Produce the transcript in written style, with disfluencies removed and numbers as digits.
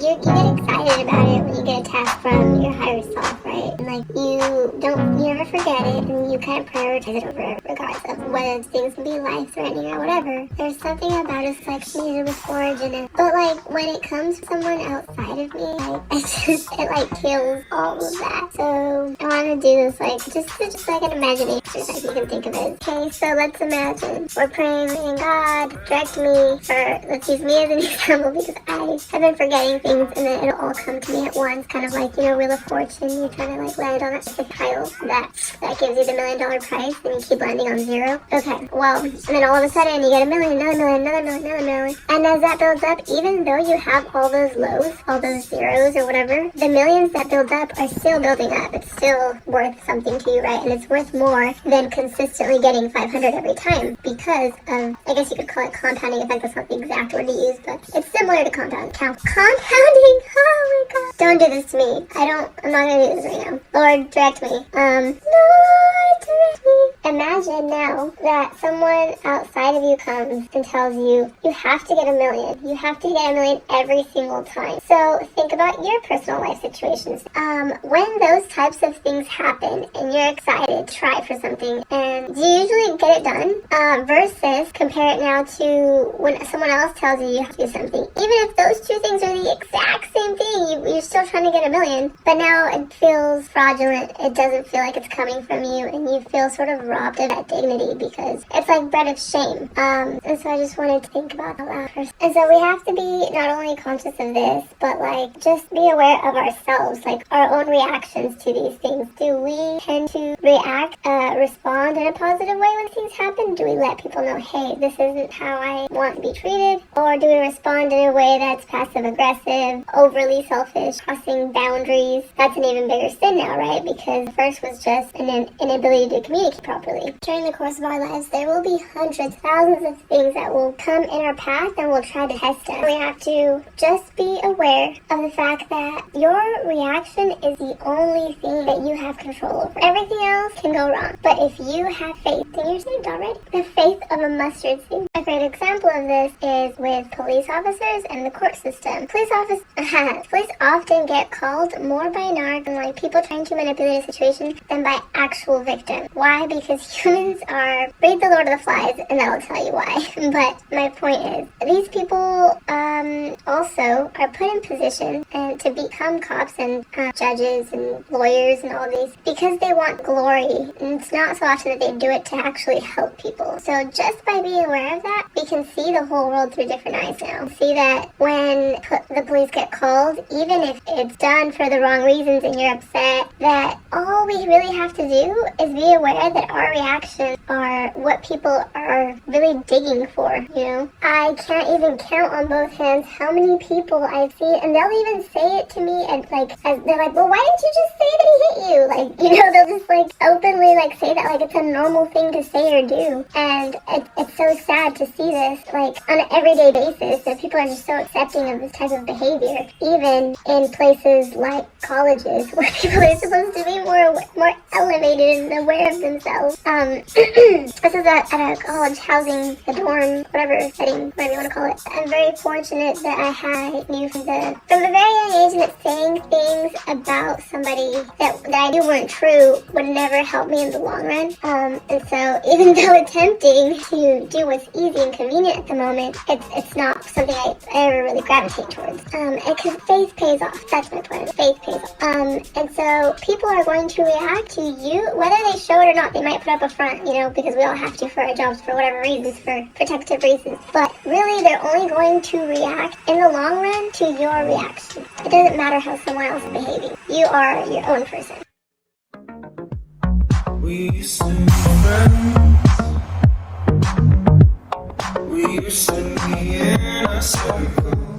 you get excited about it when you get a task from your higher self, right? And like you never forget it, and you kind of prioritize it over regardless of whether things can be life-threatening or whatever. There's something about us like needed with origin, but like when it comes from someone outside of me, like it like kills all of that. So I want to do this like just like an imagination exercise, you can think of it. Okay, so let's imagine we're praying, and God direct me let's use me as an example because I have been forgetting things and then it'll all come to me at once, kind of like, Wheel of Fortune. You're trying to like land on a tile that gives you the $1 million prize and you keep landing on zero. Okay, well, and then all of a sudden you get a million, another million, another million, another million. And as that builds up, even though you have all those lows, all those zeros or whatever, the millions that build up are still building up. It's still worth something to you, right? And it's worth more than consistently getting 500 every time because of, I guess you could call it compounding effect. That's not the exact word to use, but it's similar to compounding. Compounding? Oh my god. Don't do this to me. I'm not gonna do this right now. Lord, direct me. Lord, direct me. Imagine now that someone outside of you comes and tells you, you have to get 1 million. You have to get 1 million every single time. So think about your personal life situations. When those types of things happen and you're excited to try for something, and do you usually get it done? Versus compare it now to when someone else tells you you have to do something. Even if those two things are the exact same thing, you're still trying to get 1 million, but now it feels fraudulent. It doesn't feel like it's coming from you, and you feel sort of robbed of that dignity because it's like bread of shame. And so I just wanted to think about that first. And so we have to be not only conscious of this, but like just be aware of ourselves, like our own reactions to these things. Do we tend to respond in a positive way when things happen? Do we let people know, hey, this isn't how I want to be treated? Or do we respond in a way that's passive aggressive, overly selfish, crossing boundaries? That's an even bigger sin now, right? Because first was just an inability to communicate properly. During the course of our lives, there will be hundreds, thousands of things that will come in our path and will try to test us. We have to just be aware of the fact that your reaction is the only thing that you have control over. Everything else can go wrong. But if you have faith, then you're saved already. The faith of a mustard seed. A great example of this is with police officers and the court system. Police often get called more by narcs and like people trying to manipulate a situation than by actual victims. Why? Because humans read the Lord of the Flies and that'll tell you why. But my point is, these people also are put in position to become cops and judges and lawyers and all these because they want glory. And it's not so often that they do it to actually help people. So just by being aware of that, we can see the whole world through different eyes now. See that when the police get called, even if it's done for the wrong reasons and you're upset, that all we really have to do is be aware that our reactions are what people are really digging for, I can't even count on both hands how many people I see, and they'll even say it to me and they're like, well, why didn't you just say that he hit you? They'll just openly say that it's a normal thing to say or do. And it's so sad to see this on an everyday basis, that people are just so accepting of this type of behavior, even in places like colleges where people are supposed to be more elevated and aware of themselves. This is at a college housing, a dorm, whatever setting, whatever you want to call it. I'm very fortunate that I knew from a very young age that saying things about somebody that I knew weren't true would never help me in the long run. And so even though it's tempting to do what's easy and convenient at the moment, it's not something I ever really gravitate towards. Because faith pays off. That's my point. Faith pays off. And so people are going to react to you, whether they show it or not. They might put up a front, because we all have to for our jobs for whatever reasons, for protective reasons. But really, they're only going to react in the long run to your reaction. It doesn't matter how someone else is behaving. You are your own person. We used to be friends. We used to be in a circle.